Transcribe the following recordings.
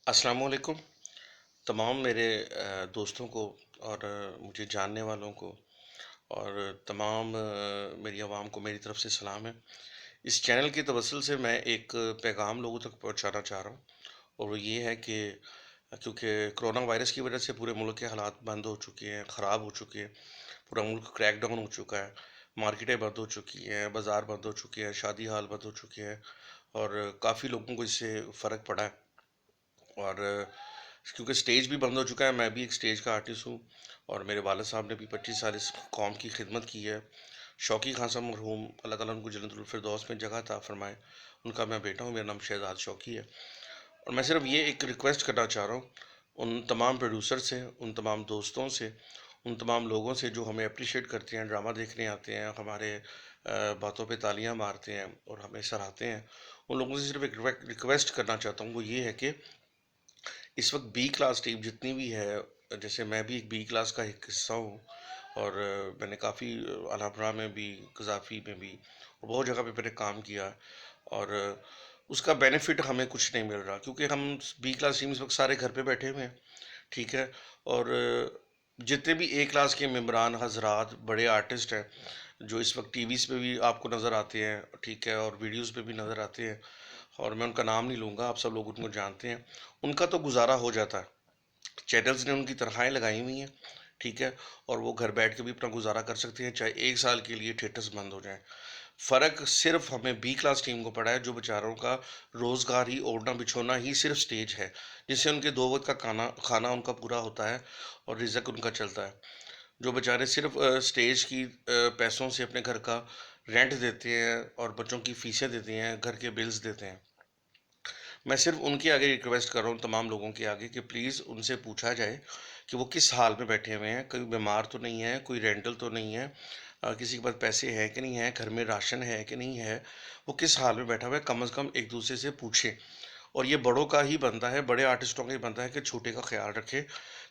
السلام علیکم تمام میرے دوستوں کو اور مجھے جاننے والوں کو اور تمام میری عوام کو میری طرف سے سلام ہے۔ اس چینل کی توسل سے میں ایک پیغام لوگوں تک پہنچانا چاہ رہا ہوں، اور وہ یہ ہے کہ کیونکہ کرونا وائرس کی وجہ سے پورے ملک کے حالات بند ہو چکے ہیں، خراب ہو چکے ہیں، پورا ملک کریک ڈاؤن ہو چکا ہے، مارکیٹیں بند ہو چکی ہیں، بازار بند ہو چکے ہیں، شادی ہال بند ہو چکے ہیں، اور کافی لوگوں کو اس سے فرق پڑا ہے۔ اور کیونکہ سٹیج بھی بند ہو چکا ہے، میں بھی ایک سٹیج کا آرٹسٹ ہوں، اور میرے والد صاحب نے بھی 25 سال اس قوم کی خدمت کی ہے۔ شوقی خان صاحب مرحوم، اللہ تعالیٰ ان کو جنت الفردوس میں جگہ عطا فرمائے، ان کا میں بیٹا ہوں، میرا نام شہزاد شوقی ہے۔ اور میں صرف یہ ایک ریکویسٹ کرنا چاہ رہا ہوں ان تمام پروڈیوسر سے، ان تمام دوستوں سے، ان تمام لوگوں سے جو ہمیں اپریشیٹ کرتے ہیں، ڈرامہ دیکھنے آتے ہیں، ہمارے باتوں پہ تالیاں مارتے ہیں اور ہمیں سراہتے ہیں، ان لوگوں سے صرف ایک ریکویسٹ کرنا چاہتا ہوں، وہ یہ ہے کہ اس وقت بی کلاس ٹیم جتنی بھی ہے، جیسے میں بھی ایک بی کلاس کا ایک حصہ ہوں، اور میں نے کافی الحمرا میں بھی، قذافی میں بھی، اور بہت جگہ پہ میں نے کام کیا ہے، اور اس کا بینیفٹ ہمیں کچھ نہیں مل رہا کیونکہ ہم بی کلاس ٹیم اس وقت سارے گھر پہ بیٹھے ہوئے ہیں، ٹھیک ہے؟ اور جتنے بھی اے کلاس کے ممبران حضرات بڑے آرٹسٹ ہیں جو اس وقت ٹی ویز پہ بھی آپ کو نظر آتے ہیں، ٹھیک ہے، اور ویڈیوز پہ بھی نظر آتے ہیں، اور میں ان کا نام نہیں لوں گا، آپ سب لوگ ان کو جانتے ہیں، ان کا تو گزارا ہو جاتا ہے، چینلز نے ان کی تنخواہیں لگائی ہوئی ہیں، ٹھیک ہے، اور وہ گھر بیٹھ کے بھی اپنا گزارا کر سکتے ہیں، چاہے 1 سال کے لیے تھیٹرز بند ہو جائیں۔ فرق صرف ہمیں بی کلاس ٹیم کو پڑا ہے، جو بیچاروں کا روزگار ہی اوڑھنا بچھونا ہی صرف سٹیج ہے، جس سے ان کے 2 وقت کا کھانا ان کا پورا ہوتا ہے اور رزق ان کا چلتا ہے۔ جو بیچارے صرف سٹیج کی پیسوں سے اپنے گھر کا رینٹ دیتے ہیں اور بچوں کی فیسیں دیتے ہیں، گھر کے بلز دیتے ہیں، میں صرف ان کے آگے ریکویسٹ کر رہا ہوں، تمام لوگوں کے آگے، کہ پلیز ان سے پوچھا جائے کہ وہ کس حال میں بیٹھے ہوئے ہیں، کوئی بیمار تو نہیں ہے، کوئی رینٹل تو نہیں ہے، کسی کے پاس پیسے ہیں کہ نہیں ہیں، گھر میں راشن ہے کہ نہیں ہے، وہ کس حال میں بیٹھا ہوا ہے، کم از کم ایک دوسرے سے پوچھیں۔ اور یہ بڑوں کا ہی بنتا ہے، بڑے آرٹسٹوں کا ہی بنتا ہے کہ چھوٹے کا خیال رکھے،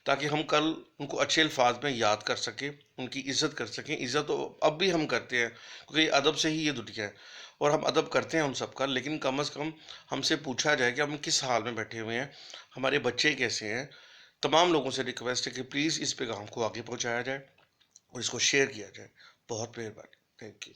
تاکہ ہم کل ان کو اچھے الفاظ میں یاد کر سکیں، ان کی عزت کر سکیں۔ عزت تو اب بھی ہم کرتے ہیں کیونکہ ادب سے ہی یہ دنیا ہے، اور ہم ادب کرتے ہیں ان سب کا، لیکن کم از کم ہم سے پوچھا جائے کہ ہم کس حال میں بیٹھے ہوئے ہیں، ہمارے بچے کیسے ہیں۔ تمام لوگوں سے ریکویسٹ ہے کہ پلیز اس پیغام کو آگے پہنچایا جائے اور اس کو شیئر کیا جائے۔ بہت مہربانی، تھینک یو۔